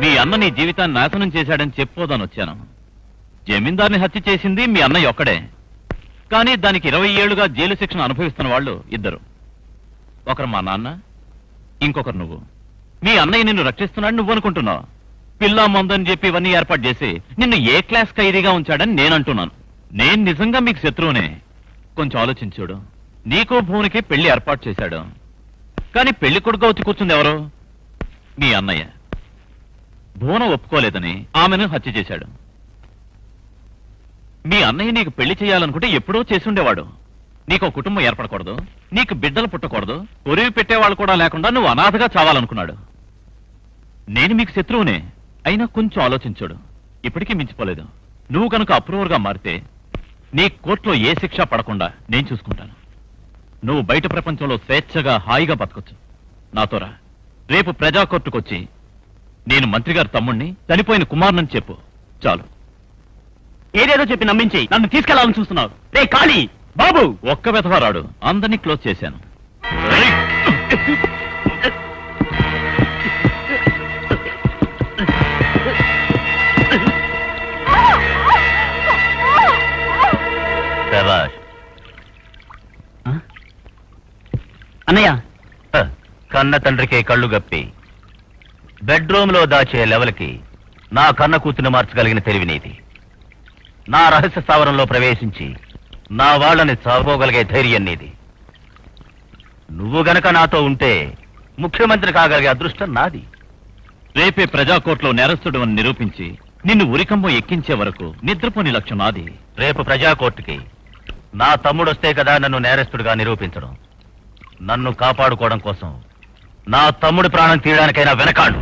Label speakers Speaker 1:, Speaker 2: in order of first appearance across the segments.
Speaker 1: మీ అన్న నీ జీవితాన్ని నాశనం చేశాడని చెప్పుకోదాని వచ్చాను. జమీందార్ని హత్య చేసింది మీ అన్నయ్య ఒక్కడే, కానీ దానికి 20 ఏళ్లుగా జైలు శిక్షణ అనుభవిస్తున్న వాళ్ళు ఇద్దరు. ఒకరు మా నాన్న, ఇంకొకరు నువ్వు. మీ అన్నయ్య నిన్ను రక్షిస్తున్నాడు నువ్వు అనుకుంటున్నావు. పిల్లా మందని చెప్పి ఇవన్నీ ఏర్పాటు చేసి నిన్ను ఏ క్లాస్ ఖైదీగా ఉంచాడని నేనంటున్నాను. నేను నిజంగా మీకు శత్రువునే. కొంచెం ఆలోచించాడు. నీకు భూమికి పెళ్లి ఏర్పాటు చేశాడు, కానీ పెళ్లి కొడుకు వచ్చి కూర్చుంది ఎవరు? మీ అన్నయ్య. భువన ఒప్పుకోలేదని ఆమెను హత్య చేశాడు. మీ అన్నయ్య నీకు పెళ్లి చేయాలనుకుంటే ఎప్పుడో చేసుండేవాడు. నీకు కుటుంబం ఏర్పడకూడదు, నీకు బిడ్డలు పుట్టకూడదు, కొరివి పెట్టేవాళ్ళు కూడా లేకుండా నువ్వు అనాథగా చావాలనుకున్నాడు. నేను మీకు శత్రువునే, అయినా కొంచెం ఆలోచించాడు. ఇప్పటికీ మించిపోలేదు. నువ్వు కనుక అప్రూవర్గా మారితే నీ కోర్టులో ఏ శిక్ష పడకుండా నేను చూసుకుంటాను. నువ్వు బయట ప్రపంచంలో స్వేచ్ఛగా హాయిగా బతకొచ్చు. నాతో రా. రేపు ప్రజా కోర్టుకొచ్చి నేను మంత్రి గారి తమ్ముణ్ణి, చనిపోయిన కుమారునని చెప్పు. చాలు.
Speaker 2: ఏదేదో చెప్పి నమ్మించి నన్ను తీసుకెళ్లాలని చూస్తున్నావు. రే కాళీ బాబు!
Speaker 1: ఒక్క వెధవ రాడు, అందరినీ క్లోజ్ చేశాను.
Speaker 2: అన్నయ్య,
Speaker 1: కన్న తండ్రికే కళ్ళు గప్పి బెడ్రూమ్ లో దాచే లెవెల్కి నా కన్న కూతుని మార్చగలిగిన తెలివినేది. నా రహస్య స్థావరంలో ప్రవేశించి నా వాళ్ళని చావగలిగే ధైర్యం నీది. నువ్వు గనక నాతో ఉంటే ముఖ్యమంత్రి కాగలిగే అదృష్టం నాది. రేపే ప్రజాకోర్టులో నేరస్తుడు అని నిరూపించి నిన్ను ఉరికంబం ఎక్కించే వరకు నిద్రపోని లక్ష్యం నాది. రేపు ప్రజాకోర్టుకి నా తమ్ముడొస్తే కదా నన్ను నేరస్తుడిగా నిరూపించడం. నన్ను కాపాడుకోవడం కోసం నా తమ్ముడి ప్రాణం తీయడానికైనా వెనకాడు.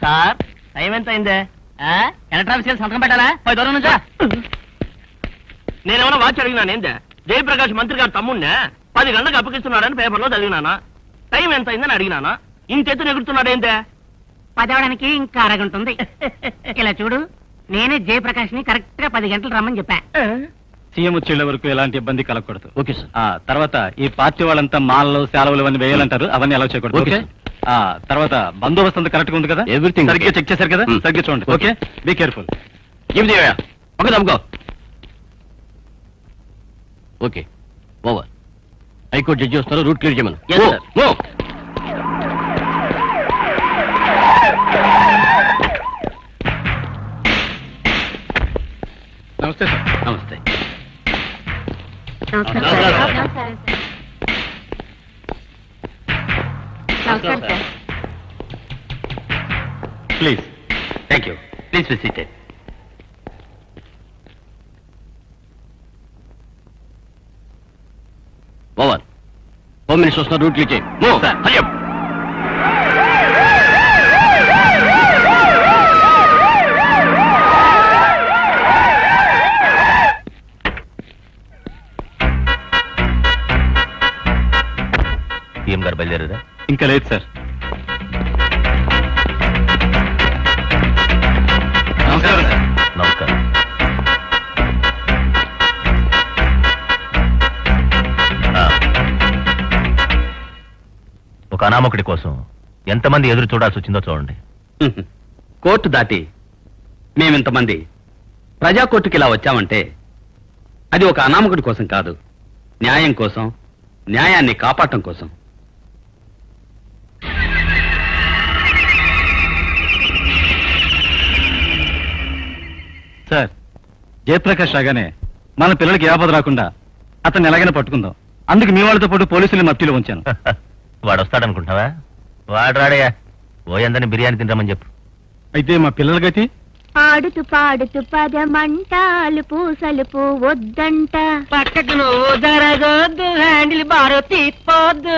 Speaker 2: సార్, టైం ఎంత అయిందే? ఎలక్ట్రానిక్స్ సంతకం పెట్టాలా? పోయి దూరం నుంచా. నేనేమన్నా వాచ్ అడిగినాను ఏందే? జయప్రకాష్ మంత్రి గారు తమ్ముడినే 10 గంటలకు అప్పగిస్తున్నాడని పేపర్లో చదివినానా. టైం ఎంత అయిందని అడిగినానా. ఇంకెత్తు ఎగురుతున్నాడేంటే?
Speaker 3: 10 అవడానికి ఇంకా అరగంట ఉంది. ఇలా చూడు, నేనే జయప్రకాష్ ని కరెక్ట్ గా 10 గంటలు రమ్మని చెప్పా.
Speaker 4: సీఎం వచ్చేళ్ల వరకు ఎలాంటి ఇబ్బంది కలగకూడదు.
Speaker 2: Okay sir.
Speaker 4: తర్వాత ఈ పార్టీ వాళ్ళంతా మాలలు సెలవులు అవన్నీ వేయాలంటారు, అవన్నీ అలౌ చేయకూడదు. ఓకే. తర్వాత బందోబస్తు అంతా కరెక్ట్ గా ఉంది కదా?
Speaker 2: ఎవ్రీథింగ్
Speaker 4: సరిగ్గా చెక్ చేశారు కదా? సరిగ్గా చూడండి. Okay, be careful.
Speaker 2: Okay, over. High court judge వస్తారు, రూట్ క్లియర్ చేయమను.
Speaker 3: నమస్కారం sir.
Speaker 4: Please.
Speaker 1: Thank you. Please be seated.
Speaker 2: Over. Home minister వస్తున్న రూట్ లీచే.
Speaker 1: సీఎం గారు బయలుదేరదా?
Speaker 4: ఇంకా లేదు సార్.
Speaker 2: నమస్కారం సార్.
Speaker 1: నమస్కారం. ఒక అనామకుడి కోసం ఎంతమంది ఎదురు చూడాల్సి వచ్చిందో చూడండి.
Speaker 2: కోర్టు దాటి మేమింతమంది ప్రజా కోర్టుకి ఇలా వచ్చామంటే అది ఒక అనామకుడి కోసం కాదు, న్యాయం కోసం, న్యాయాన్ని కాపాడటం కోసం.
Speaker 4: సార్, జయప్రకాష్ రాగానే మన పిల్లలకి ఏ ఆపద రాకుండా అతన్ని ఎలాగైనా పట్టుకుందాం. అందుకు మీ వాళ్ళతో పాటు పోలీసుల్ని మట్టిలో ఉంచాను.
Speaker 1: వాడు వస్తాడనుకుంటున్నావా? వాడు రాడయ్యా. ఓయందని బిర్యానీ తింటామని చెప్పు.
Speaker 4: అయితే మా పిల్లల గతి?
Speaker 5: ఆడుతూ పాడుతూ పదమంటాలు పూసలు వద్దంట.
Speaker 3: పక్కకు నువ్వు జరగొద్దు, హ్యాండిల్ బారు తీసుకోవద్దు.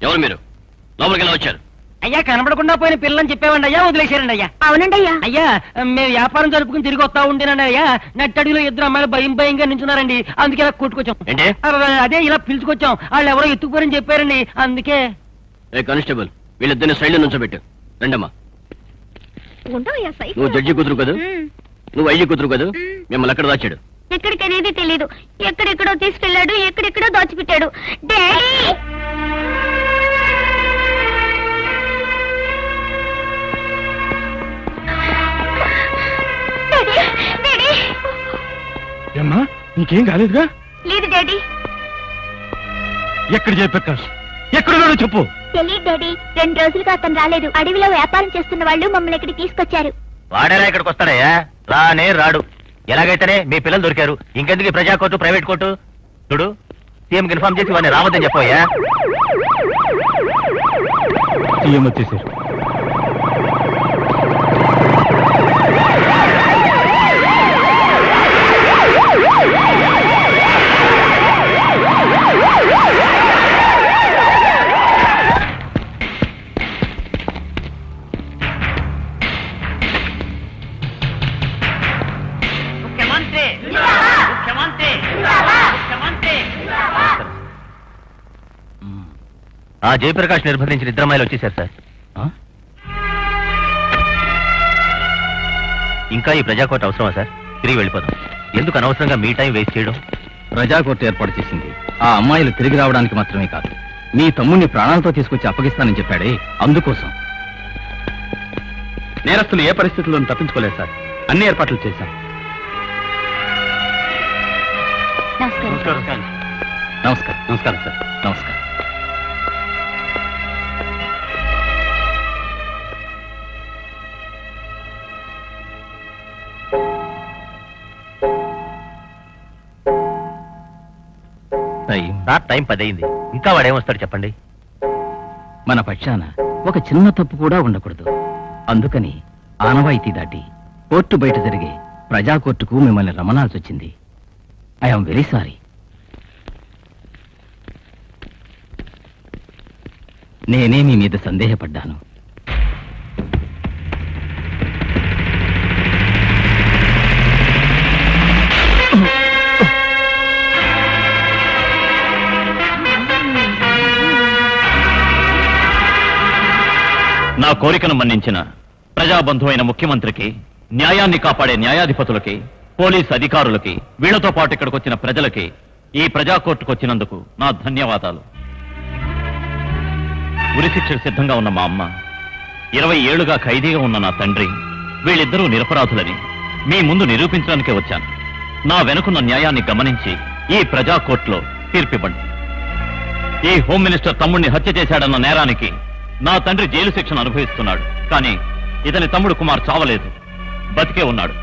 Speaker 2: ఎవరు మీరు? లోపలికి ఎలా వచ్చారు?
Speaker 3: అయ్యా, కనబడకుండా పోయిన పిల్లని చెప్పేవండి అయ్యా, వదిలేశారండి అయ్యా.
Speaker 5: అవునండి అయ్యా.
Speaker 3: అయ్యా, మేము వ్యాపారం జరుపుకుని తిరిగి వస్తా ఉండేనండి అయ్యా. నట్టడిలో ఇద్దరు అమ్మాయిలు భయంగా నించున్నారండి. అందుకే ఇలా కొట్టుకొచ్చాం.
Speaker 2: ఏంటి?
Speaker 3: అదే ఇలా పిలుచుకొచ్చాం. వాళ్ళు ఎవరో ఎత్తుకుపోరని చెప్పారండి, అందుకే.
Speaker 2: ఏ కానిస్టేబుల్, వీళ్ళిద్దరిని సైడ్ లో నుంచోబెట్టు. రండమ్మా.
Speaker 5: ఉండవయ్యా సైకిల్.
Speaker 2: నువ్వు జడ్జి కూతురు కదా, నువ్వు ఐజీ కూతురు కదా, మిమ్మల్ని ఎక్కడ దాచాడు?
Speaker 5: ఎక్కడికనేది తెలీదు. ఎక్కడెక్కడో తీసుకెళ్లాడు, ఎక్కడెక్కడో దాచిపెట్టాడు. డాడీ,
Speaker 4: ఏమ్మా, నీకేం కాలేదుగా?
Speaker 5: లేదు డాడీ.
Speaker 4: ఎక్కడ జయప్రకాష్? ఎక్కడున్నాడో చెప్పు.
Speaker 5: తెలియదు డాడీ. 2 రోజులుగా అతను రాలేదు. అడవిలో వ్యాపారం చేస్తున్న వాళ్ళు మమ్మల్ని ఇక్కడికి తీసుకొచ్చారు.
Speaker 1: వాడేలా ఇక్కడికి వస్తాడయ్యా? రానే రాడు. ఎలాగైతేనే మీ పిల్లలు దొరికారు. ఇంకెందుకు ఈ ప్రజా కోర్టు, ప్రైవేట్ కోర్టు? చూడు, సీఎంకి ఇన్ఫార్మ్ చేసి వాడిని రావద్దని చెప్పోయా.
Speaker 4: సీఎం వచ్చేసారు.
Speaker 1: ఆ జయప్రకాష్ నిర్బంధించిన ఇద్దరు అమ్మాయిలు వచ్చేసారు సార్. ఇంకా ఈ ప్రజాకోర్టు అవసరమా సార్? తిరిగి వెళ్ళిపోదాం. ఎందుకు అనవసరంగా మీ టైం వేస్ట్ చేయడం?
Speaker 6: ప్రజాకోర్టు ఏర్పాటు చేసింది ఆ అమ్మాయిలు తిరిగి రావడానికి మాత్రమే కాదు, మీ తమ్ముడిని ప్రాణాలతో తీసుకొచ్చి అప్పగిస్తానని చెప్పాడే అందుకోసం.
Speaker 2: నేరస్తులు ఏ పరిస్థితుల్లోనూ తప్పించుకోలేదు సార్. అన్ని ఏర్పాట్లు చేశాం.
Speaker 5: నమస్కారం.
Speaker 6: నమస్కారం.
Speaker 2: నమస్కారం సార్.
Speaker 6: నమస్కారం.
Speaker 1: సార్, టైం 10 అయింది. ఇంకా వాడేమొస్తాడు చెప్పండి?
Speaker 6: మన పక్షాన ఒక చిన్న తప్పు కూడా ఉండకూడదు. అందుకని ఆనవాయితీ దాటి కోర్టు బయట జరిగే ప్రజా కోర్టుకు మిమ్మల్ని రమణాల్సి వచ్చింది. I'm very sorry. నేనే మీ మీద సందేహపడ్డాను.
Speaker 1: నా కోరికను మన్నించిన ప్రజాబంధువైన ముఖ్యమంత్రికి, న్యాయాన్ని కాపాడే న్యాయాధిపతులకి, పోలీస్ అధికారులకి, వీళ్లతో పాటు ఇక్కడికి వచ్చిన ప్రజలకి, ఈ ప్రజా కోర్టుకు వచ్చినందుకు నా ధన్యవాదాలు. ఉరిశిక్షకు సిద్ధంగా ఉన్న మా అమ్మ, 20 ఏళ్లుగా ఖైదీగా ఉన్న నా తండ్రి, వీళ్ళిద్దరూ నిరపరాధులని మీ ముందు నిరూపించడానికే వచ్చాను. నా వెనుకున్న న్యాయాన్ని గమనించి ఈ ప్రజా కోర్టులో తీర్పివ్వండి. ఈ హోమ్ మినిస్టర్ తమ్ముడిని హత్య చేశాడన్న నేరానికి నా తండ్రి జైలు శిక్షను అనుభవిస్తున్నాడు, కానీ ఇతని తమ్ముడు కుమార్ చావలేదు, బతికే ఉన్నాడు.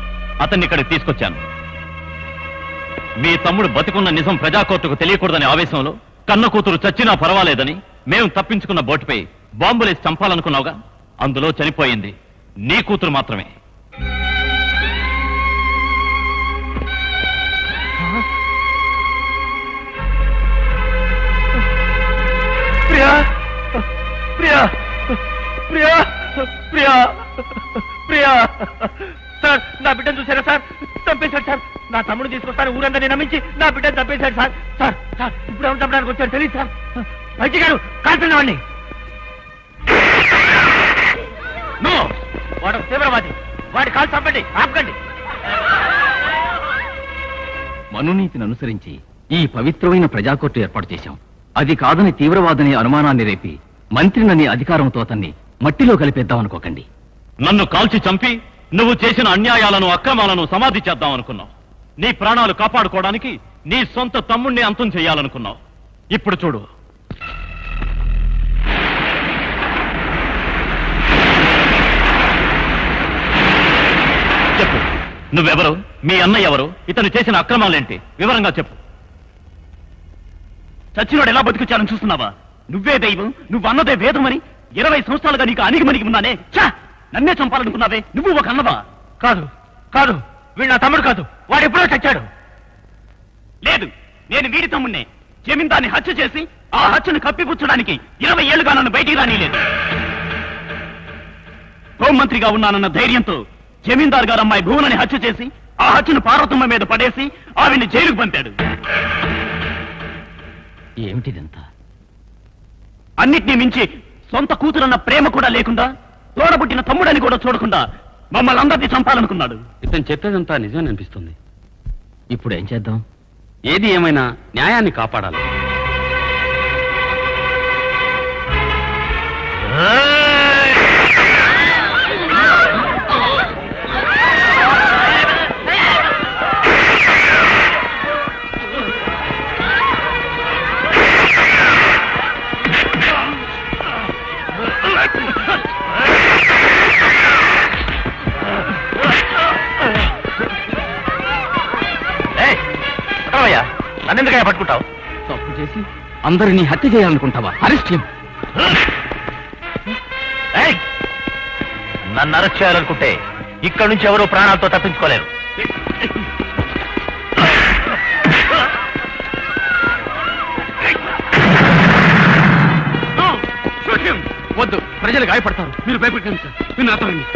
Speaker 1: అతన్ని ఇక్కడికి తీసుకొచ్చాను. మీ తమ్ముడు బతికున్న నిజం ప్రజాకోర్టుకు తెలియకూడదనే ఆవేశంలో కన్న కూతురు చచ్చినా పర్వాలేదని మేము తప్పించుకున్న బోటుపై బాంబులేసి చంపాలనుకున్నావుగా, అందులో చనిపోయింది నీ కూతురు మాత్రమే.
Speaker 7: ప్రియా ప్రియా ప్రియా ప్రియా ప్రియా సార్, నా బిడ్డను చూసారా సార్? చంపేశాడు సార్. నా తమ్ముడు తీసుకొస్తాను ఊరందరినీ నమ్మించి నా బిడ్డను చంపేశాడు సార్. సార్ సార్ ఇప్పుడు ఎవరు చంపడానికి వచ్చాడు తెలియదు సార్. వైద్య గారు కాల్చండి వాడిని. వాడు తీవ్రవాది, వాడి కాలు చంపండి, ఆపకండి.
Speaker 6: మనునీతిని అనుసరించి ఈ పవిత్రమైన ప్రజాకోర్టు ఏర్పాటు చేశాం. అది కాదని తీవ్రవాదని అనుమానాన్ని రేపి మంత్రినని అధికారంతో అతన్ని మట్టిలో కలిపేద్దామనుకోకండి.
Speaker 1: నన్ను కాల్చి చంపి నువ్వు చేసిన అన్యాయాలను అక్రమాలను సమాధి చేద్దాం అనుకున్నావు. నీ ప్రాణాలు కాపాడుకోవడానికి నీ సొంత తమ్ముణ్ణి అంతం చేయాలనుకున్నావు. ఇప్పుడు చూడు. చెప్పు, నువ్వెవరు? మీ అన్నయ్య ఎవరు? ఇతను చేసిన అక్రమాలేంటి? వివరంగా చెప్పు. చచ్చినోడు ఎలా బతికొచ్చారని చూస్తున్నావా? నువ్వే దైవం, నువ్వు అన్నదే వేదమని 20 సంవత్సరాలుగా నీకు అణిగిమణిగి ఉన్నానే. నన్నే చంపాలనుకున్నావే, నువ్వు ఒక అన్నవా?
Speaker 7: కాదు కాదు, వీడు నా తమ్ముడు కాదు, వాడు ఎప్పుడో చచ్చాడు.
Speaker 1: లేదు, నేను వీడి తమ్ముణ్ణే. జమీందాన్ని హత్య చేసి ఆ హత్యను కప్పిపుచ్చడానికి 20 ఏళ్లుగా నన్ను బయటికి రానిలేదు. హోంమంత్రిగా ఉన్నానన్న ధైర్యంతో జమీందార్ గారు అమ్మాయి భువనని హత్య చేసి ఆ హత్యను పార్వతమ్మ మీద పడేసి ఆవిడ్ని జైలుకు పంపాడు.
Speaker 6: ఏమిటిదంతా?
Speaker 1: అన్నిటినీ మించి సొంత కూతురన్న ప్రేమ కూడా లేకుండా, తోడబుట్టిన తమ్ముడని కూడా చూడకుండా మమ్మల్ని అందరినీ చంపాలనుకున్నాడు.
Speaker 2: ఇతను చెప్పేదంతా నిజం అనిపిస్తుంది.
Speaker 6: ఇప్పుడు ఏం చేద్దాం?
Speaker 2: ఏది ఏమైనా న్యాయాన్ని కాపాడాలి.
Speaker 1: నన్నెందుకయ్యా పట్టుకుంటావు?
Speaker 6: తప్పు చేసి అందరినీ హత్య చేయాలనుకుంటావా? అరెస్ట్ చేయం.
Speaker 1: నన్ను అరెస్ట్ చేయాలనుకుంటే ఇక్కడి నుంచి ఎవరూ ప్రాణాలతో తప్పించుకోలేరు.
Speaker 2: వద్దు, ప్రజలు గాయపడతారు. మీరు భయపెట్టండి సార్. మీరు నాతో రండి.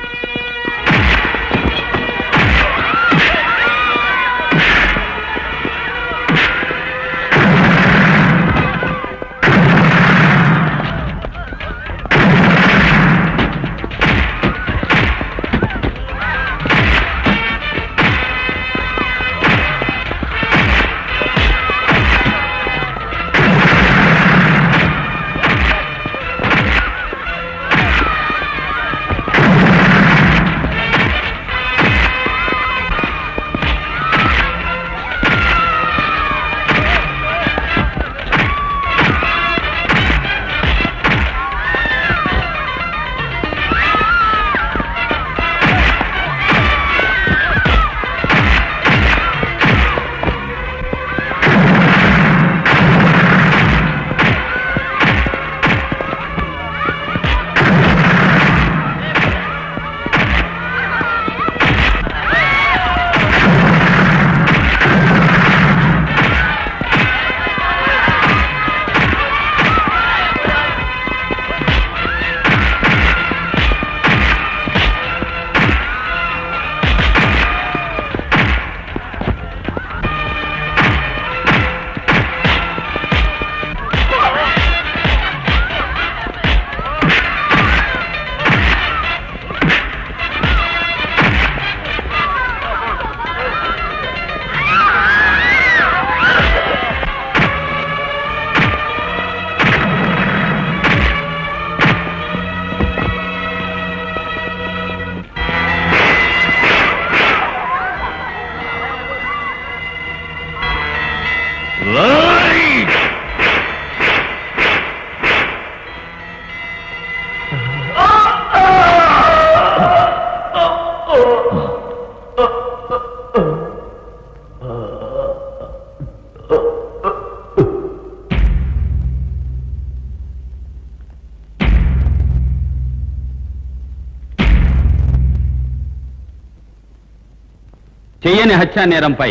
Speaker 2: చెయ్యని హత్యా నేరంపై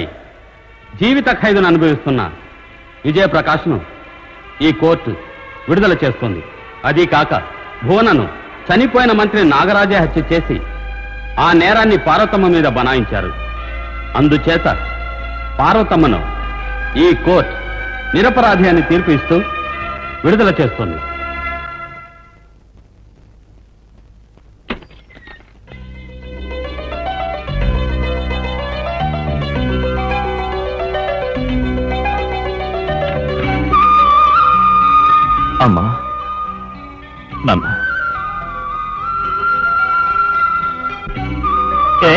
Speaker 2: జీవిత ఖైదును అనుభవిస్తున్న విజయప్రకాష్ను ఈ కోర్టు విడుదల చేస్తుంది. అదీ కాక భువనను చనిపోయిన మంత్రి నాగరాజే హత్య చేసి ఆ నేరాన్ని పార్వతమ్మ మీద బనాయించారు. అందుచేత పార్వతమ్మను ఈ కోర్టు నిరపరాధి అని తీర్పు ఇస్తూ విడుదల చేస్తుంది.
Speaker 1: అమ్మా, నాన్న,
Speaker 5: ఆ